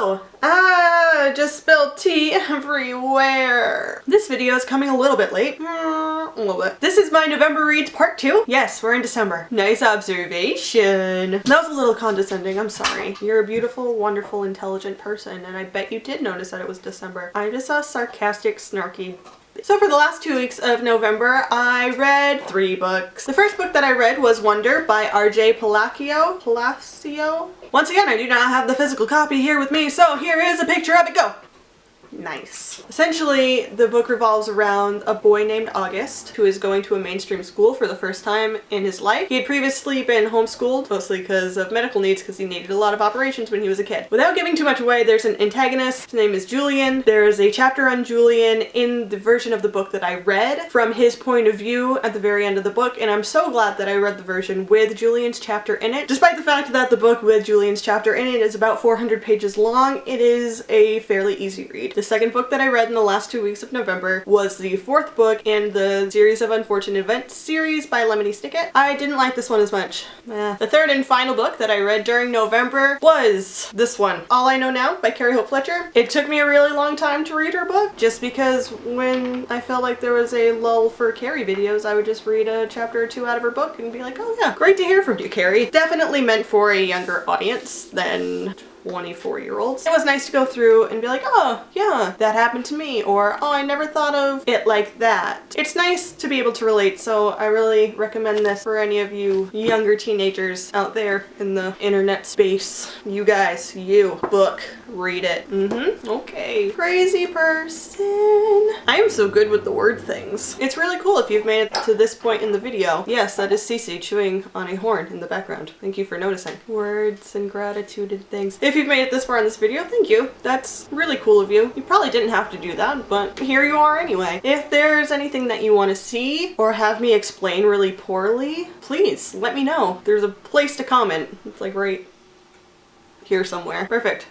Oh! Ah! Just spilled tea everywhere. This video is coming a little bit late. A little bit. This is my November reads part 2. Yes, we're in December. Nice observation. That was a little condescending. I'm sorry. You're a beautiful, wonderful, intelligent person, and I bet you did notice that it was December. I just saw sarcastic, snarky. So for the last 2 weeks of November, I read 3 books. The first book that I read was Wonder by R.J. Palacio. Once again, I do not have the physical copy here with me, so here is a picture of it. Go! Nice. Essentially, the book revolves around a boy named August who is going to a mainstream school for the first time in his life. He had previously been homeschooled, mostly because of medical needs, because he needed a lot of operations when he was a kid. Without giving too much away, there's an antagonist. His name is Julian. There's a chapter on Julian in the version of the book that I read from his point of view at the very end of the book, and I'm so glad that I read the version with Julian's chapter in it. Despite the fact that the book with Julian's chapter in it is about 400 pages long, it is a fairly easy read. The second book that I read in the last 2 weeks of November was the 4th book in the Series of Unfortunate Events series by Snicket. I didn't like this one as much. The third and final book that I read during November was this one, All I Know Now by Fletcher. It took me a really long time to read her book, just because when I felt like there was a lull for Carrie videos, I would just read a chapter or 2 out of her book and be like, oh yeah, great to hear from you, Carrie. Definitely meant for a younger audience than 24-year-olds. It was nice to go through and be like, oh yeah, that happened to me, or oh, I never thought of it like that. It's nice to be able to relate, so I really recommend this for any of you younger teenagers out there in the internet space. You guys, you, book, read it. Okay. Crazy person. I am so good with the word things. It's really cool if you've made it to this point in the video. Yes, that is Cece chewing on a horn in the background. Thank you for noticing. Words and gratitude and things. If you've made it this far in this video, thank you. That's really cool of you. You probably didn't have to do that, but here you are anyway. If there's anything that you want to see or have me explain really poorly, please let me know. There's a place to comment. It's like right here somewhere. Perfect.